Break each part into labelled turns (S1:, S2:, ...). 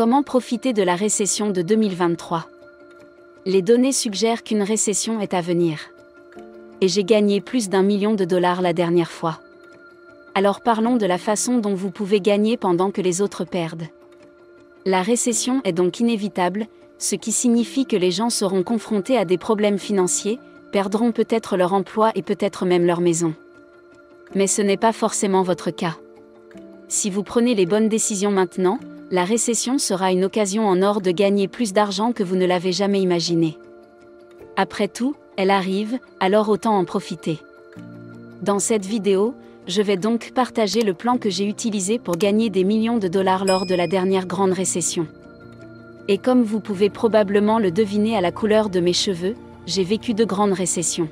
S1: Comment profiter de la récession de 2023? Les données suggèrent qu'une récession est à venir. Et j'ai gagné plus d'1 million de dollars la dernière fois. Alors parlons de la façon dont vous pouvez gagner pendant que les autres perdent. La récession est donc inévitable, ce qui signifie que les gens seront confrontés à des problèmes financiers, perdront peut-être leur emploi et peut-être même leur maison. Mais ce n'est pas forcément votre cas. Si vous prenez les bonnes décisions maintenant, la récession sera une occasion en or de gagner plus d'argent que vous ne l'avez jamais imaginé. Après tout, elle arrive, alors autant en profiter. Dans cette vidéo, je vais donc partager le plan que j'ai utilisé pour gagner des millions de dollars lors de la dernière grande récession. Et comme vous pouvez probablement le deviner à la couleur de mes cheveux, j'ai vécu de grandes récessions.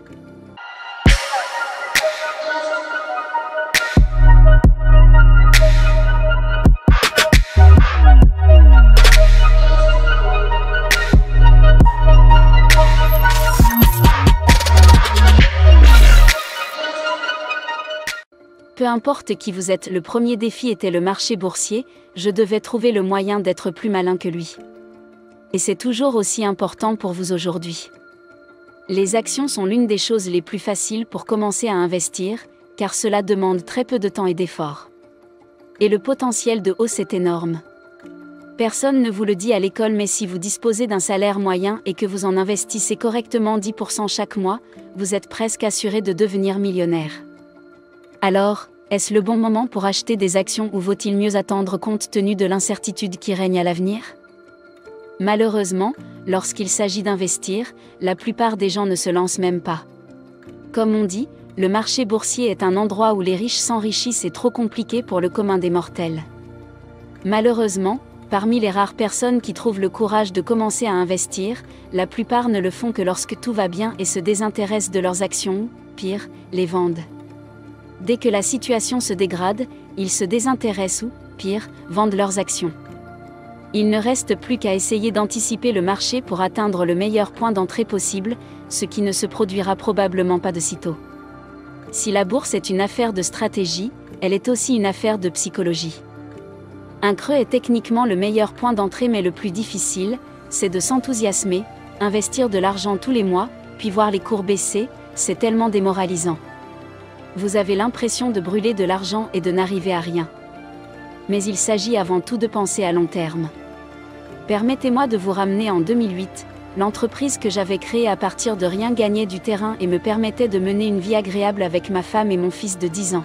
S1: Peu importe qui vous êtes, le premier défi était le marché boursier, je devais trouver le moyen d'être plus malin que lui. Et c'est toujours aussi important pour vous aujourd'hui. Les actions sont l'une des choses les plus faciles pour commencer à investir, car cela demande très peu de temps et d'efforts. Et le potentiel de hausse est énorme. Personne ne vous le dit à l'école, mais si vous disposez d'un salaire moyen et que vous en investissez correctement 10% chaque mois, vous êtes presque assuré de devenir millionnaire. Alors, est-ce le bon moment pour acheter des actions ou vaut-il mieux attendre compte tenu de l'incertitude qui règne à l'avenir? Malheureusement, lorsqu'il s'agit d'investir, la plupart des gens ne se lancent même pas. Comme on dit, le marché boursier est un endroit où les riches s'enrichissent et trop compliqué pour le commun des mortels. Malheureusement, parmi les rares personnes qui trouvent le courage de commencer à investir, la plupart ne le font que lorsque tout va bien et se désintéressent de leurs actions ou, pire, les vendent. Dès que la situation se dégrade, ils se désintéressent ou, pire, vendent leurs actions. Il ne reste plus qu'à essayer d'anticiper le marché pour atteindre le meilleur point d'entrée possible, ce qui ne se produira probablement pas de sitôt. Si la bourse est une affaire de stratégie, elle est aussi une affaire de psychologie. Un creux est techniquement le meilleur point d'entrée, mais le plus difficile, c'est de s'enthousiasmer, investir de l'argent tous les mois, puis voir les cours baisser, c'est tellement démoralisant. Vous avez l'impression de brûler de l'argent et de n'arriver à rien. Mais il s'agit avant tout de penser à long terme. Permettez-moi de vous ramener en 2008, l'entreprise que j'avais créée à partir de rien gagnait du terrain et me permettait de mener une vie agréable avec ma femme et mon fils de 10 ans.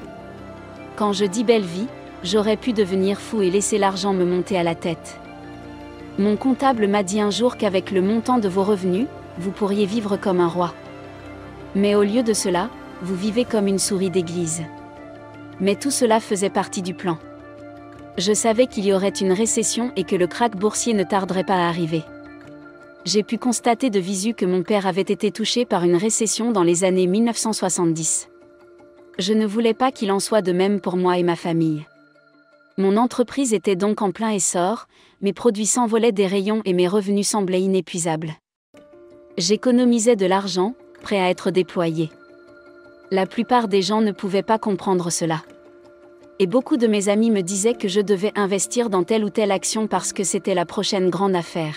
S1: Quand je dis belle vie, j'aurais pu devenir fou et laisser l'argent me monter à la tête. Mon comptable m'a dit un jour qu'avec le montant de vos revenus, vous pourriez vivre comme un roi. Mais au lieu de cela, vous vivez comme une souris d'église. Mais tout cela faisait partie du plan. Je savais qu'il y aurait une récession et que le krach boursier ne tarderait pas à arriver. J'ai pu constater de visu que mon père avait été touché par une récession dans les années 1970. Je ne voulais pas qu'il en soit de même pour moi et ma famille. Mon entreprise était donc en plein essor, mes produits s'envolaient des rayons et mes revenus semblaient inépuisables. J'économisais de l'argent, prêt à être déployé. La plupart des gens ne pouvaient pas comprendre cela. Et beaucoup de mes amis me disaient que je devais investir dans telle ou telle action parce que c'était la prochaine grande affaire.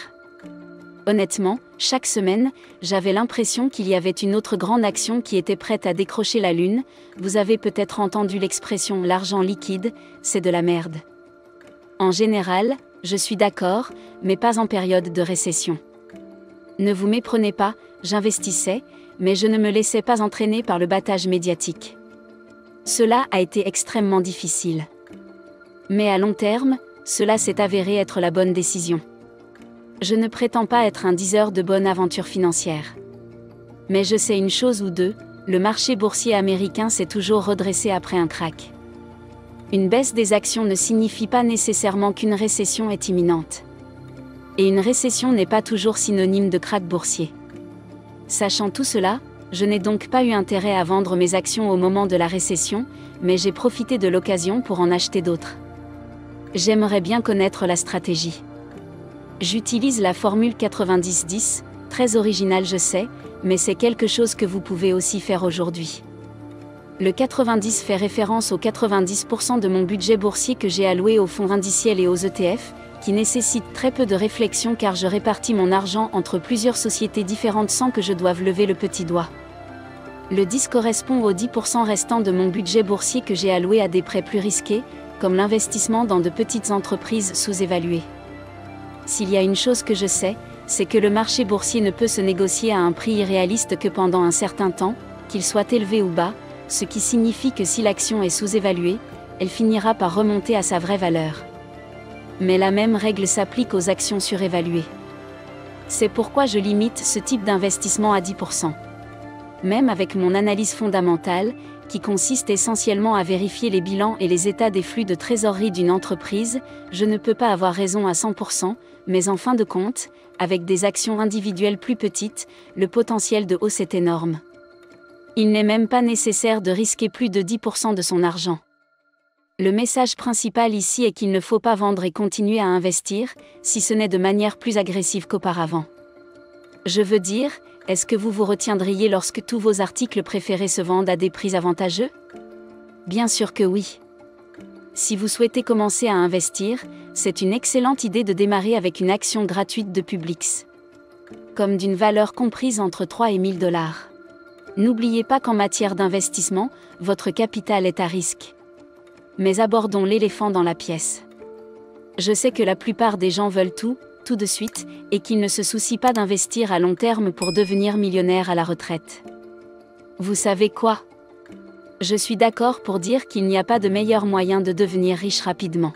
S1: Honnêtement, chaque semaine, j'avais l'impression qu'il y avait une autre grande action qui était prête à décrocher la lune. Vous avez peut-être entendu l'expression « l'argent liquide, c'est de la merde ». En général, je suis d'accord, mais pas en période de récession. Ne vous méprenez pas, j'investissais, mais je ne me laissais pas entraîner par le battage médiatique. Cela a été extrêmement difficile. Mais à long terme, cela s'est avéré être la bonne décision. Je ne prétends pas être un diseur de bonne aventure financière. Mais je sais une chose ou deux, le marché boursier américain s'est toujours redressé après un krach. Une baisse des actions ne signifie pas nécessairement qu'une récession est imminente. Et une récession n'est pas toujours synonyme de krach boursier. Sachant tout cela, je n'ai donc pas eu intérêt à vendre mes actions au moment de la récession, mais j'ai profité de l'occasion pour en acheter d'autres. J'aimerais bien connaître la stratégie. J'utilise la formule 90-10, très originale je sais, mais c'est quelque chose que vous pouvez aussi faire aujourd'hui. Le 90 fait référence aux 90% de mon budget boursier que j'ai alloué aux fonds indiciels et aux ETF, qui nécessite très peu de réflexion car je répartis mon argent entre plusieurs sociétés différentes sans que je doive lever le petit doigt. Le 10 correspond aux 10% restants de mon budget boursier que j'ai alloué à des prêts plus risqués, comme l'investissement dans de petites entreprises sous-évaluées. S'il y a une chose que je sais, c'est que le marché boursier ne peut se négocier à un prix irréaliste que pendant un certain temps, qu'il soit élevé ou bas, ce qui signifie que si l'action est sous-évaluée, elle finira par remonter à sa vraie valeur. Mais la même règle s'applique aux actions surévaluées. C'est pourquoi je limite ce type d'investissement à 10%. Même avec mon analyse fondamentale, qui consiste essentiellement à vérifier les bilans et les états des flux de trésorerie d'une entreprise, je ne peux pas avoir raison à 100%, mais en fin de compte, avec des actions individuelles plus petites, le potentiel de hausse est énorme. Il n'est même pas nécessaire de risquer plus de 10% de son argent. Le message principal ici est qu'il ne faut pas vendre et continuer à investir, si ce n'est de manière plus agressive qu'auparavant. Je veux dire, est-ce que vous vous retiendriez lorsque tous vos articles préférés se vendent à des prix avantageux ? Bien sûr que oui. Si vous souhaitez commencer à investir, c'est une excellente idée de démarrer avec une action gratuite de Publix. Comme d'une valeur comprise entre 3 et 1000 $. N'oubliez pas qu'en matière d'investissement, votre capital est à risque. Mais abordons l'éléphant dans la pièce. Je sais que la plupart des gens veulent tout de suite, et qu'ils ne se soucient pas d'investir à long terme pour devenir millionnaire à la retraite. Vous savez quoi ? Je suis d'accord pour dire qu'il n'y a pas de meilleur moyen de devenir riche rapidement.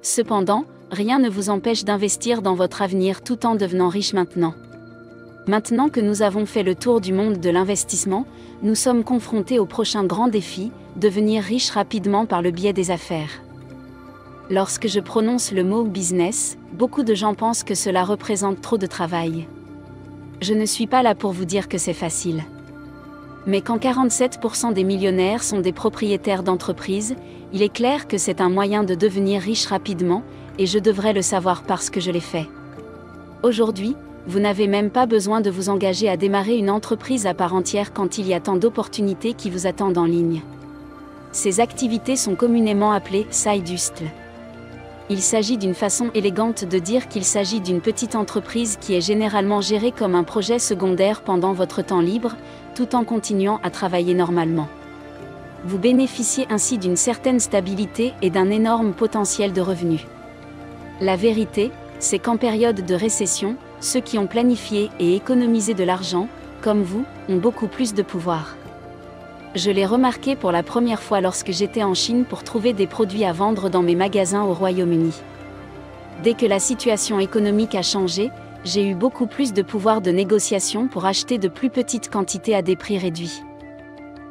S1: Cependant, rien ne vous empêche d'investir dans votre avenir tout en devenant riche maintenant. Maintenant que nous avons fait le tour du monde de l'investissement, nous sommes confrontés au prochain grand défi, devenir riche rapidement par le biais des affaires. Lorsque je prononce le mot business, beaucoup de gens pensent que cela représente trop de travail. Je ne suis pas là pour vous dire que c'est facile. Mais quand 47% des millionnaires sont des propriétaires d'entreprises, il est clair que c'est un moyen de devenir riche rapidement, et je devrais le savoir parce que je l'ai fait. Aujourd'hui, vous n'avez même pas besoin de vous engager à démarrer une entreprise à part entière quand il y a tant d'opportunités qui vous attendent en ligne. Ces activités sont communément appelées side hustle. Il s'agit d'une façon élégante de dire qu'il s'agit d'une petite entreprise qui est généralement gérée comme un projet secondaire pendant votre temps libre, tout en continuant à travailler normalement. Vous bénéficiez ainsi d'une certaine stabilité et d'un énorme potentiel de revenus. La vérité, c'est qu'en période de récession, ceux qui ont planifié et économisé de l'argent, comme vous, ont beaucoup plus de pouvoir. Je l'ai remarqué pour la première fois lorsque j'étais en Chine pour trouver des produits à vendre dans mes magasins au Royaume-Uni. Dès que la situation économique a changé, j'ai eu beaucoup plus de pouvoir de négociation pour acheter de plus petites quantités à des prix réduits.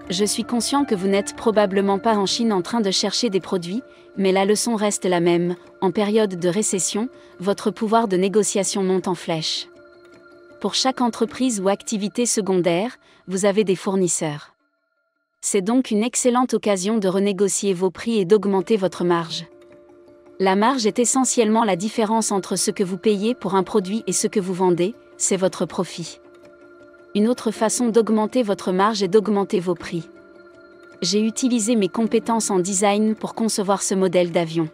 S1: Je suis conscient que vous n'êtes probablement pas en Chine en train de chercher des produits, mais la leçon reste la même, en période de récession, votre pouvoir de négociation monte en flèche. Pour chaque entreprise ou activité secondaire, vous avez des fournisseurs. C'est donc une excellente occasion de renégocier vos prix et d'augmenter votre marge. La marge est essentiellement la différence entre ce que vous payez pour un produit et ce que vous vendez, c'est votre profit. Une autre façon d'augmenter votre marge est d'augmenter vos prix. J'ai utilisé mes compétences en design pour concevoir ce modèle d'avion.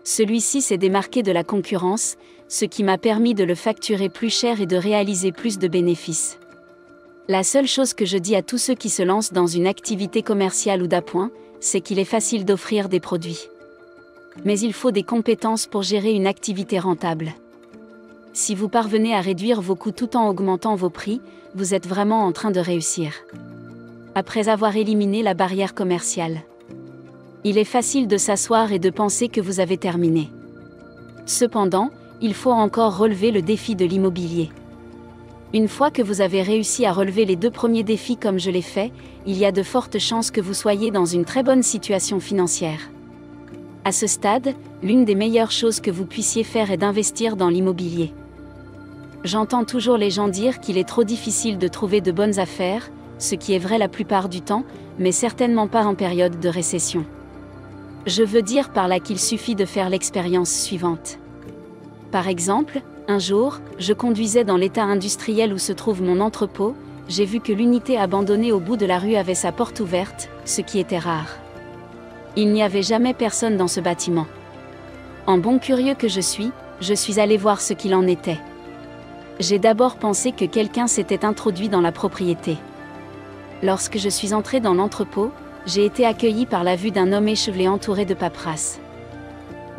S1: Celui-ci s'est démarqué de la concurrence, ce qui m'a permis de le facturer plus cher et de réaliser plus de bénéfices. La seule chose que je dis à tous ceux qui se lancent dans une activité commerciale ou d'appoint, c'est qu'il est facile d'offrir des produits. Mais il faut des compétences pour gérer une activité rentable. Si vous parvenez à réduire vos coûts tout en augmentant vos prix, vous êtes vraiment en train de réussir. Après avoir éliminé la barrière commerciale. Il est facile de s'asseoir et de penser que vous avez terminé. Cependant, il faut encore relever le défi de l'immobilier. Une fois que vous avez réussi à relever les 2 premiers défis comme je l'ai fait, il y a de fortes chances que vous soyez dans une très bonne situation financière. À ce stade, l'une des meilleures choses que vous puissiez faire est d'investir dans l'immobilier. J'entends toujours les gens dire qu'il est trop difficile de trouver de bonnes affaires, ce qui est vrai la plupart du temps, mais certainement pas en période de récession. Je veux dire par là qu'il suffit de faire l'expérience suivante. Par exemple, un jour, je conduisais dans l'état industriel où se trouve mon entrepôt, j'ai vu que l'unité abandonnée au bout de la rue avait sa porte ouverte, ce qui était rare. Il n'y avait jamais personne dans ce bâtiment. En bon curieux que je suis allé voir ce qu'il en était. J'ai d'abord pensé que quelqu'un s'était introduit dans la propriété. Lorsque je suis entré dans l'entrepôt, j'ai été accueilli par la vue d'un homme échevelé entouré de paperasse.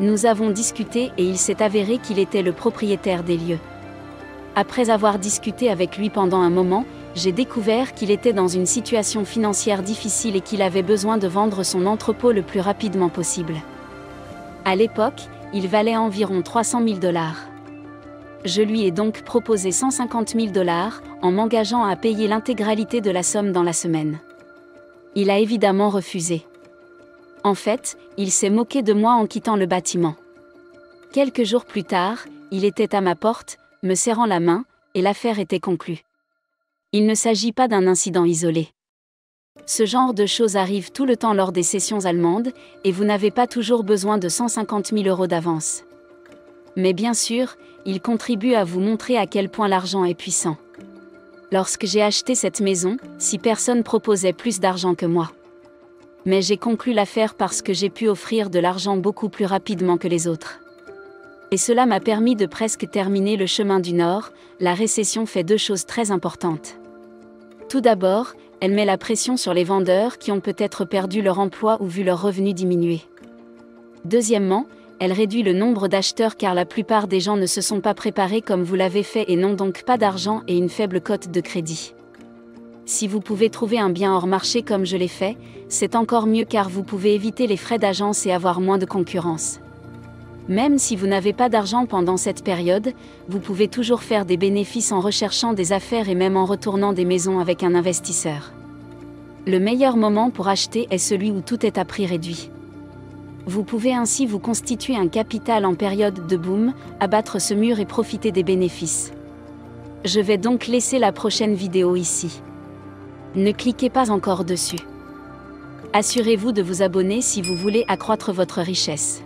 S1: Nous avons discuté et il s'est avéré qu'il était le propriétaire des lieux. Après avoir discuté avec lui pendant un moment, j'ai découvert qu'il était dans une situation financière difficile et qu'il avait besoin de vendre son entrepôt le plus rapidement possible. À l'époque, il valait environ 300 000 $. Je lui ai donc proposé 150 000 $, en m'engageant à payer l'intégralité de la somme dans la semaine. Il a évidemment refusé. En fait, il s'est moqué de moi en quittant le bâtiment. Quelques jours plus tard, il était à ma porte, me serrant la main, et l'affaire était conclue. Il ne s'agit pas d'un incident isolé. Ce genre de choses arrive tout le temps lors des sessions allemandes, et vous n'avez pas toujours besoin de 150 000 € d'avance. Mais bien sûr, il contribue à vous montrer à quel point l'argent est puissant. Lorsque j'ai acheté cette maison, 6 personnes proposaient plus d'argent que moi. Mais j'ai conclu l'affaire parce que j'ai pu offrir de l'argent beaucoup plus rapidement que les autres. Et cela m'a permis de presque terminer le chemin du Nord. La récession fait 2 choses très importantes. Tout d'abord, elle met la pression sur les vendeurs qui ont peut-être perdu leur emploi ou vu leurs revenus diminuer. Deuxièmement, elle réduit le nombre d'acheteurs car la plupart des gens ne se sont pas préparés comme vous l'avez fait et n'ont donc pas d'argent et une faible cote de crédit. Si vous pouvez trouver un bien hors marché comme je l'ai fait, c'est encore mieux car vous pouvez éviter les frais d'agence et avoir moins de concurrence. Même si vous n'avez pas d'argent pendant cette période, vous pouvez toujours faire des bénéfices en recherchant des affaires et même en retournant des maisons avec un investisseur. Le meilleur moment pour acheter est celui où tout est à prix réduit. Vous pouvez ainsi vous constituer un capital en période de boom, abattre ce mur et profiter des bénéfices. Je vais donc laisser la prochaine vidéo ici. Ne cliquez pas encore dessus. Assurez-vous de vous abonner si vous voulez accroître votre richesse.